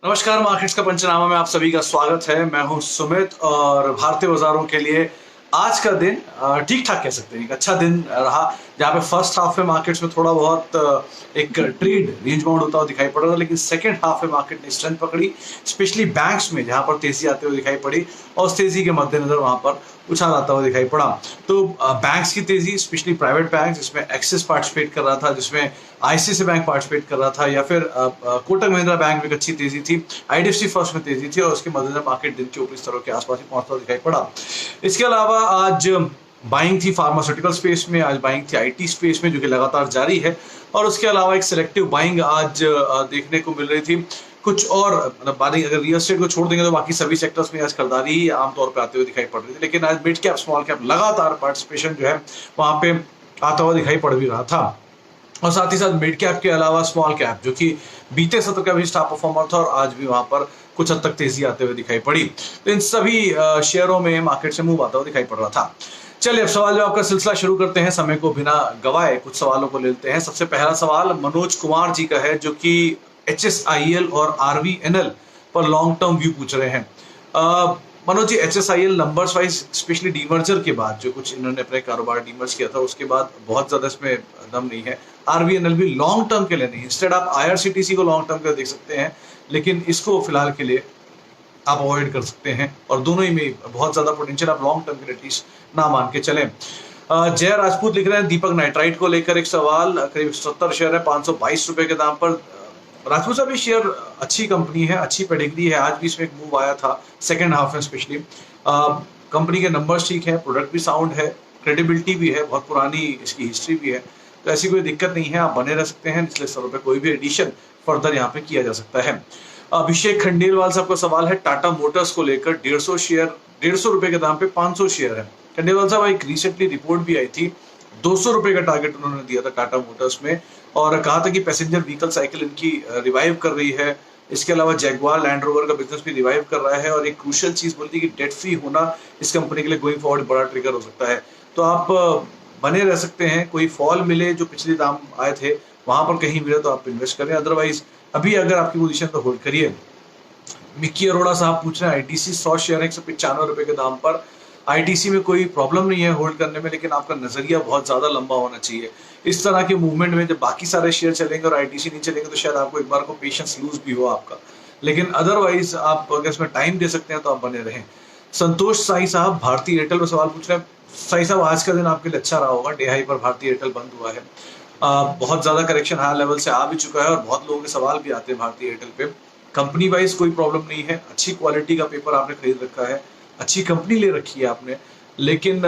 नमस्कार, मार्केट्स का पंचनामा में आप सभी का स्वागत है। मैं हूं सुमित और भारतीय बाजारों के लिए आज का दिन ठीक ठाक कह सकते हैं, एक अच्छा दिन रहा। जहां पे फर्स्ट हाफ में मार्केट्स में थोड़ा बहुत एक ट्रेड रेंज बाउंड होता हुआ दिखाई पड़ रहा था, लेकिन सेकंड हाफ में मार्केट ने स्ट्रेंथ पकड़ी, स्पेशली बैंक्स में जहां पर तेजी आते हुए दिखाई पड़ी और उस तेजी के मद्देनजर वहां पर उछाल आता हुआ दिखाई पड़ा। तो बैंक्स की तेजी, स्पेशली प्राइवेट बैंक जिसमें एक्सिस पार्टिसिपेट कर रहा था, जिसमें आईसीआईसीआई बैंक पार्टिसिपेट कर रहा था, या फिर कोटक महिंद्रा बैंक में एक अच्छी तेजी थी, आईडीएफसी फर्स्ट में तेजी थी और उसके मद्देनजर मार्केट दिन के ऊपरी स्तरों के आसपास ही पहुंचता दिखाई पड़ा। इसके अलावा आज बाइंग थी फार्मास्यूटिकल स्पेस में, आज बाइंग थी आईटी स्पेस में, जो कि लगातार जारी है। और उसके अलावा एक सिलेक्टिव बाइंग आज देखने को मिल रही थी। कुछ और मतलब बाइंग, अगर रियल एस्टेट को छोड़ देंगे तो बाकी सभी सेक्टर्स में आज खरीदारी ही आमतौर पर आते हुए दिखाई पड़ रही थी, लेकिन आज मिड कैप स्मॉल कैप लगातार पार्टिसिपेशन जो है वहां पे आता हुआ दिखाई पड़ भी रहा था। और साथ ही साथ मिड कैप के अलावा स्मॉल कैप, जो कि बीते सत्र का भी स्टार परफॉर्मर था और आज भी वहां पर कुछ हद तक तेजी आते हुए दिखाई पड़ी। तो इन सभी शेयरों में मार्केट से मूव आता हुआ दिखाई पड़ रहा था। चलिए अब सवाल जवाब का सिलसिला शुरू करते हैं, समय को बिना गवाए कुछ सवालों को लेते हैं। सबसे पहला सवाल मनोज कुमार जी का है, जो कि एचएसआईएल और आरवीएनएल पर लॉन्ग टर्म व्यू पूछ रहे हैं। Manoj ji, एचएसआईएल numbers wise specially demerger के बाद जो कुछ इन्होंने अपने कारोबार डीमर्ज किया था, उसके बाद बहुत ज्यादा इसमें दम नहीं है। आरवीएनएल भी लॉन्ग टर्म के लिए नहीं, इंस्टेड आप आईआरसीटीसी को लॉन्ग टर्म के लिए देख सकते हैं, लेकिन इसको फिलहाल के लिए आप अवॉइड कर सकते हैं। और दोनों ही में बहुत ज्यादा पोटेंशियल, आप लॉन्ग टर्म के लिए एटलीस्ट ना मान के चलें। जय राजपूत लिख रहे हैं दीपक नाइट्राइट को लेकर एक सवाल, करीब 70 शेयर है 522 रुपए के दाम पर। राजपूत साहब, ये शेयर अच्छी कंपनी है, अच्छी पेडिग्री है, आज भी इसमें एक मूव आया था सेकंड हाफ में स्पेशली। कंपनी के नंबर्स ठीक है, प्रोडक्ट भी साउंड है, क्रेडिबिलिटी भी है, बहुत पुरानी इसकी हिस्ट्री भी है, तो ऐसी कोई दिक्कत नहीं है, आप बने रह सकते हैं। निचले स्तरों पे कोई भी एडिशन फर्दर यहाँ पे किया जा सकता है। अभिषेक खंडेलवाल साहब का सवाल है टाटा मोटर्स को लेकर, 150 शेयर 150 रुपए के दाम पे 500 शेयर है। खंडेलवाल साहब, एक रिसेंटली रिपोर्ट भी आई थी, 200 रुपए का टारगेट उन्होंने दिया था टाटा मोटर्स में, और कहा था कि पैसेंजर व्हीकल साइकिल इनकी रिवाइव कर रही है। इसके अलावा जैगवार लैंड रोवर का बिजनेस भी रिवाइव कर रहा है, और एक क्रूशियल चीज बोलती है कि डेट फ्री होना इस कंपनी के लिए गोइंग फॉरवर्ड बड़ा ट्रिगर हो सकता है। तो आप बने रह सकते हैं, कोई फॉल मिले जो पिछले दाम आए थे वहां पर कहीं मिले तो आप इन्वेस्ट करें, अदरवाइज अभी अगर आपकी पोजीशन तो होल्ड करिए। मिक्की अरोड़ा साहब पूछ रहे हैं आईटीसी 100 शेयर है 195 रुपए के दाम पर। आईटीसी में कोई प्रॉब्लम नहीं है होल्ड करने में, लेकिन आपका नजरिया बहुत ज्यादा लंबा होना चाहिए। इस तरह के मूवमेंट में जब बाकी सारे शेयर चलेंगे और आईटीसी नहीं चलेंगे तो शायद आपको एक बार को पेशेंस लूज भी हो आपका, लेकिन अदरवाइज आप अगर इसमें टाइम दे सकते हैं तो आप बने रहें। संतोष साई साहब भारतीय एयरटेल पर सवाल पूछ रहे हैं। साई साहब, आज का दिन आपके लिए अच्छा रहा होगा, डे हाई पर भारतीय एयरटेल बंद हुआ है। बहुत ज्यादा करेक्शन हाई लेवल से आ भी चुका है और बहुत लोगों के सवाल भी आते हैं भारतीय एयरटेल पे। कंपनी वाइज कोई प्रॉब्लम नहीं है, अच्छी क्वालिटी का पेपर आपने खरीद रखा है, अच्छी कंपनी ले रखी है आपने, लेकिन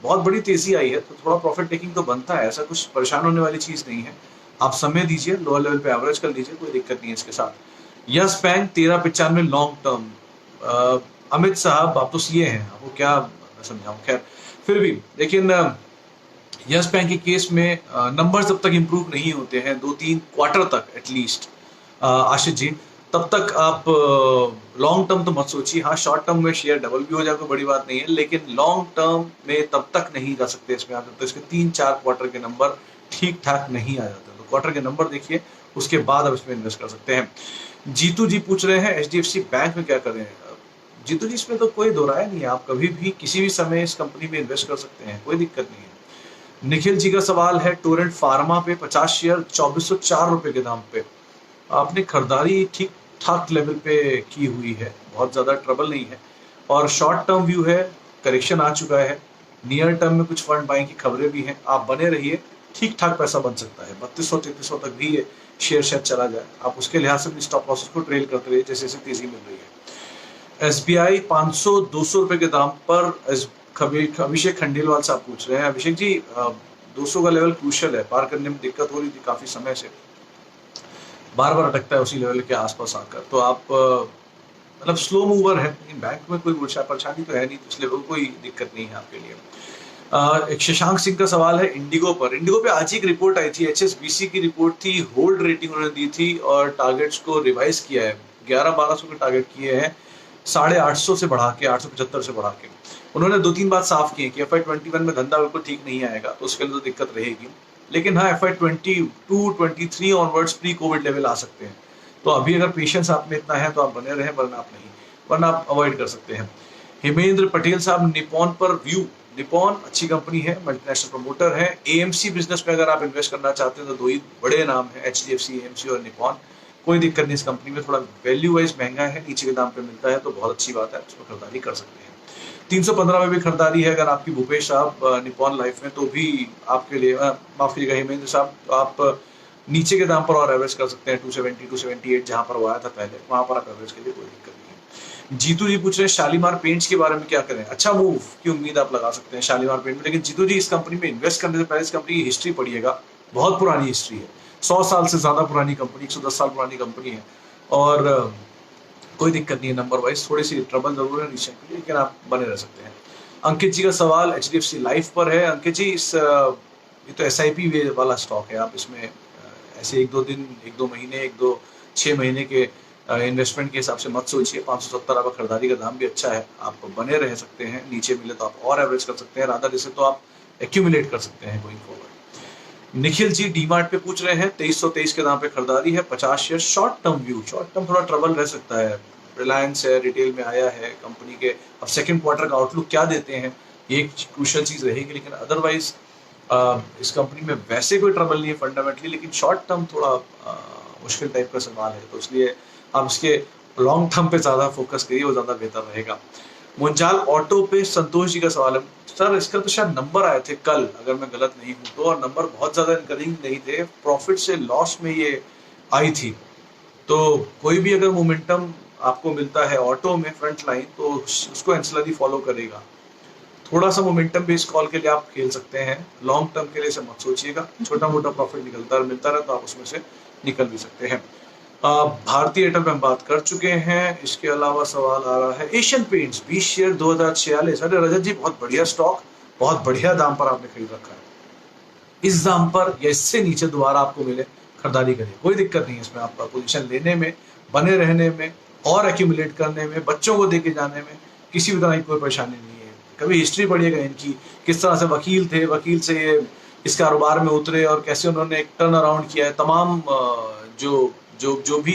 बहुत बड़ी तेजी आई है तो थोड़ा प्रॉफिट टेकिंग तो बनता है, ऐसा कुछ परेशान होने वाली चीज नहीं है। आप समय दीजिए, लोअर लेवल पे एवरेज कर लीजिए, कोई दिक्कत नहीं है इसके साथ। Yes bank 1395 long term. Amit साहब, आप तो सीए हैं, आपको क्या समझाऊं, खैर फिर भी, लेकिन यस बैंक के केस में नंबर्स जब तक इंप्रूव नहीं होते हैं 2-3 क्वार्टर तक एटलीस्ट, आशीष जी, तब तक आप लॉन्ग टर्म तो मत सोचिए। हाँ, शॉर्ट टर्म में शेयर डबल भी हो जाए कोई बड़ी बात नहीं है, लेकिन लॉन्ग टर्म में तब तक नहीं जा सकते इसमें आप, तो इसके 3-4 क्वार्टर के नंबर ठीक ठाक नहीं आ जाते। तो क्वार्टर के नंबर देखिए, उसके बाद आप इसमें इन्वेस्ट कर सकते हैं। जीतू जी पूछ रहे हैं एचडीएफसी बैंक में क्या करें। जीतू जी, इसमें तो कोई दो राय नहीं है, आप कभी भी किसी भी समय इस कंपनी में इन्वेस्ट कर सकते हैं, कोई दिक्कत नहीं है। निखिल जी का सवाल है टोरेंट फार्मा पे 50 शेयर 2404 रुपए के दाम पे। आपने खरीदारी ठीक ठाक लेवल पे की हुई है, बहुत ज्यादा ट्रबल नहीं है, और शॉर्ट टर्म व्यू है, करेक्शन आ चुका है, नियर टर्म में कुछ फंड बाइंग की खबरें भी हैं, आप बने रहिए, ठीक ठाक पैसा बन सकता है। 3200-3300 तक भी ये शेयर शायद चला जाए, आप उसके लिहाज से स्टॉप लॉसेस को ट्रेल करते रहिए जैसे जैसे तेजी मिल रही है। एसबीआई 500-200 रुपए के दाम पर। अभिषेक खंडेलवाल साहब पूछ रहे हैं, अभिषेक जी 200 का लेवल क्रूशियल है, पार करने में दिक्कत हो रही थी काफी समय से, बार बार अटकता है उसी लेवल के आसपास आकर, तो आप मतलब स्लो मूवर है, लेकिन बैंक में कोई परेशानी तो है नहीं, तो इसलिए कोई दिक्कत नहीं है आपके लिए। एक शशांक सिंह का सवाल है इंडिगो पर। इंडिगो पे आज ही एक रिपोर्ट आई थी, एचएसबीसी की रिपोर्ट थी, होल्ड रेटिंग उन्होंने दी थी और टारगेट्स को रिवाइज किया है, 1100-1200 के टारगेट किए हैं, 850 से बढ़ा के 875 से बढ़ा के। उन्होंने 2-3 बात साफ की है कि FY21 में धंधा बिल्कुल ठीक नहीं आएगा, तो उसके लिए तो दिक्कत रहेगी, लेकिन हाँ FY22-23 onwards pre COVID level आ सकते हैं। तो अभी अगर पेशेंस आप में इतना है तो आप बने रहें, वरना आप नहीं, वरना आप अवॉइड कर सकते हैं। हेमेंद्र पटेल साहब निपॉन पर व्यू, निपॉन अच्छी कंपनी है, मल्टीनेशनल प्रमोटर है। एएमसी बिजनेस में अगर आप इन्वेस्ट करना चाहते हैं तो 2 ही बड़े नाम है, एचडीएफसी, एएमसी और निपॉन। कोई दिक्कत नहीं इस कंपनी में, थोड़ा वैल्यू वाइज महंगा है, नीचे के दाम पे मिलता है तो बहुत अच्छी बात है, उसमें खरीदारी कर सकते हैं। 315 में भी खरीदारी है अगर आपकी भूपेश साहब निपॉन लाइफ में, तो भी आपके लिए माफ कीजिएगा हेमेंद्र साहब, तो आप नीचे के दाम पर और एवरेज कर सकते हैं 270 278 जहां पर वो आया था पहले, वहां पर आप एवरेज के लिए कोई दिक्कत नहीं है। जीतू जी पूछ रहे हैं शालीमार पेंट्स के बारे में क्या करें। अच्छा मूव की उम्मीद आप लगा सकते हैं शालीमार पेंट में, लेकिन जीतू जी इस कंपनी में इन्वेस्ट करने से पहले इस कंपनी की हिस्ट्री पढ़िएगा, बहुत पुरानी हिस्ट्री है, 100 साल से ज्यादा पुरानी कंपनी, 110 साल पुरानी कंपनी है, और कोई दिक्कत नहीं है। नंबर वाइज थोड़ी सी ट्रबल जरूर है नीचे के लिए, लेकिन आप बने रह सकते हैं। अंकित जी का सवाल एचडीएफसी लाइफ पर है। अंकित जी ये तो एसआईपी वाला स्टॉक है, आप इसमें ऐसे 1-2 दिन, 1-2 महीने, 1-2 6 महीने के इन्वेस्टमेंट के हिसाब से मत सोचिए। 570 आपका खरीदारी का दाम भी अच्छा है, आप बने रह सकते हैं, नीचे मिले तो आप और एवरेज कर सकते हैं, रादर इसे तो आप एक्यूमुलेट कर सकते हैं गोइंग फॉरवर्ड। निखिल जी डीमार्ट पे पूछ रहे हैं, 2323 के दाम पे खरीदारी है, 50 share, short term view. Short term थोड़ा ट्रबल रह सकता है, रिलायंस है, रिटेल में आया है कंपनी के, अब सेकंड क्वार्टर का आउटलुक क्या देते हैं ये एक क्रूशियल चीज रहेगी, लेकिन अदरवाइज इस कंपनी में वैसे कोई ट्रबल नहीं है फंडामेंटली, लेकिन शॉर्ट टर्म थोड़ा मुश्किल टाइप का सवाल है, तो इसलिए आप इसके लॉन्ग टर्म पे ज्यादा फोकस करिए, वो ज्यादा बेहतर रहेगा। मुंजाल ऑटो पे संतोष जी का सवाल है, सर इसका तो शायद नंबर आए थे कल, अगर मैं गलत नहीं हूं तो, और नंबर बहुत ज्यादा इनकरिंग नहीं थे, प्रॉफिट से लॉस में ये आई थी। तो कोई भी अगर मोमेंटम आपको मिलता है ऑटो में फ्रंट लाइन, तो उसको एंसिलरी फॉलो करेगा। थोड़ा सा मोमेंटम बेस्ड कॉल के लिए आप खेल सकते हैं, लॉन्ग टर्म के लिए इसे मत सोचिएगा, छोटा मोटा प्रॉफिट निकलता मिलता रहे तो आप उसमें से निकल भी सकते हैं। भारतीय एयरटेल पे हम बात कर चुके हैं। इसके अलावा सवाल आ रहा है एशियन पेंट्स 20 शेयर 2046। अरे रजत जी बहुत बढ़िया स्टॉक, बहुत बढ़िया दाम पर आपने खरीद रखा है, इस दाम पर या इससे नीचे दोबारा आपको मिले खरीदारी करिए, कोई दिक्कत नहीं है इसमें, आपका पोजीशन लेने में, बने रहने में और एक्यूमुलेट करने में, बच्चों को देके जाने में किसी भी तरह की कोई परेशानी नहीं है। कभी हिस्ट्री पढ़िएगा इनकी, किस तरह से वकील थे, वकील से ये इस कारोबार में उतरे और कैसे उन्होंने एक टर्न अराउंड किया है। तमाम जो जो जो भी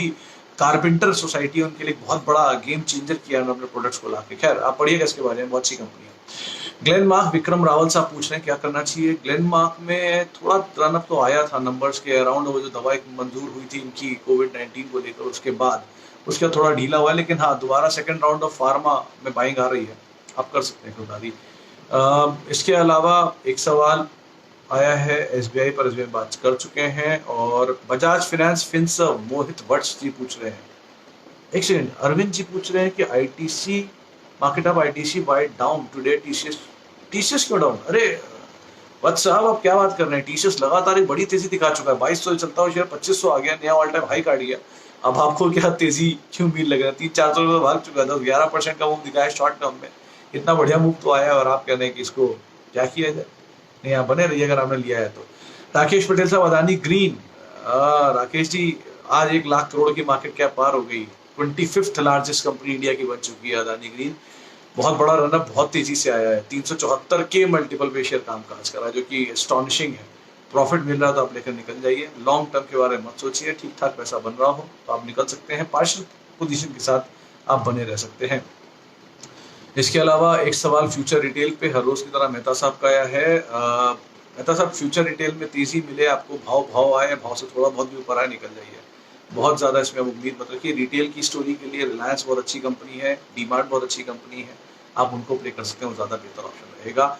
कारपेंटर सोसाइटी है उनके लिए बहुत बड़ा गेम चेंजर किया है अपने प्रोडक्ट्स को लाके। खैर आप पढ़िएगा इसके बारे में, बहुत अच्छी कंपनी है। ग्लेनमार्क विक्रम रावल साहब पूछ रहे हैं क्या करना चाहिए। ग्लेनमार्क में थोड़ा रनअप तो आया था नंबर्स के अराउंड, वो जो दवा एक मंजूर हुई थी इनकी कोविड-19 को लेकर, उसके बाद उसका थोड़ा ढीला हुआ है, लेकिन हाँ दोबारा सेकंड राउंड ऑफ फार्मा में बाइंग आ रही है, आप कर सकते हैं खरीदारी। इसके अलावा एक सवाल आया है एसबीआई पर, एसबीआई बात कर चुके हैं, और बजाज फाइनेंस फिनसर्व मोहित वत्स जी पूछ रहे हैं। एक सेकंड, अरविंद जी पूछ रहे हैं कि ITC market of ITC wide down today, TCS क्यों डाउन। अरे वत्स साहब आप क्या बात कर रहे हैं, टीसीएस लगातार एक बड़ी तेजी दिखा चुका है, 2200 चलता हुआ शेयर 2500 आ गया, नया ऑल टाइम हाई काट गया। अब आपको क्या तेजी क्यों उम्मीद लग रहा है, 300-400 रुपये भाग चुका है, 10-11% का मूव दिखाया शॉर्ट टर्म में, इतना बढ़िया मूव तो आया है, और आप कह रहे हैं कि इसको क्या किया जाए। नहीं आप बने रहिए अगर आपने लिया है तो। राकेश पटेल साहब अदानी ग्रीन, राकेश जी आज 1 लाख करोड़ की मार्केट कैप पार हो गई, 25th लार्जेस्ट कंपनी इंडिया की बन चुकी है अदानी ग्रीन। बहुत बड़ा रनअप, बहुत तेजी से आया है, 374 के मल्टीपल पे शेयर कामकाज कर रहा है, जो कि एस्टॉनिशिंग है। प्रॉफिट मिल रहा है तो आप लेकर निकल जाइए, लॉन्ग टर्म के बारे में मत सोचिए, ठीक ठाक पैसा बन रहा हो तो आप निकल सकते हैं, पार्शियल पोजीशन के साथ आप बने रह सकते हैं। इसके अलावा एक सवाल फ्यूचर रिटेल पे हर रोज की तरह मेहता साहब का आया है। मेहता साहब फ्यूचर रिटेल में तेजी मिले आपको, भाव आए, भाव से थोड़ा बहुत भी ऊपर आए निकल जाइए, बहुत ज्यादा इसमें अब उम्मीद मत रखिए। रिटेल की स्टोरी के लिए रिलायंस बहुत अच्छी कंपनी है, डीमार्ट बहुत अच्छी कंपनी है, आप उनको प्ले कर सकते हैं, वो ज्यादा बेहतर ऑप्शन रहेगा।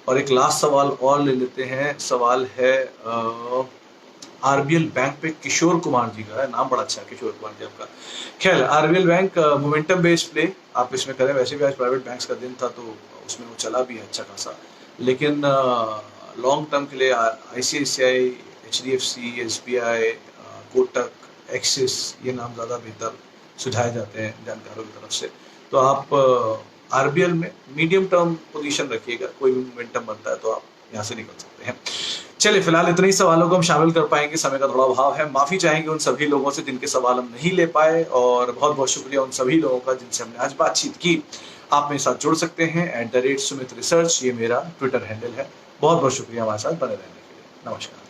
और एक लास्ट सवाल और ले लेते हैं, सवाल है आरबीएल बैंक पे किशोर कुमार जी का है, नाम बड़ा अच्छा है किशोर कुमार जी आपका। खैर RBL bank momentum based play आप इसमें करें, वैसे भी आज प्राइवेट बैंक्स का दिन था तो उसमें वो चला भी है अच्छा खासा, लेकिन लॉन्ग टर्म के लिए ICICI, HDFC, SBI, Kotak, axis, ये नाम ज़्यादा बेहतर सुझाए जाते हैं जानकारों की तरफ से। तो आप आरबीएल में मीडियम टर्म पोजीशन रखिएगा, कोई भी मोमेंटम बनता है तो आप यहाँ से निकल सकते हैं। चलिए फिलहाल इतने ही सवालों को हम शामिल कर पाएंगे, समय का थोड़ा अभाव है, माफी चाहेंगे उन सभी लोगों से जिनके सवाल हम नहीं ले पाए, और बहुत बहुत शुक्रिया उन सभी लोगों का जिनसे हमने आज बातचीत की। आप मेरे साथ जुड़ सकते हैं @सुमित रिसर्च, ये मेरा ट्विटर हैंडल है। बहुत बहुत शुक्रिया हमारे साथ बने रहने के लिए। नमस्कार।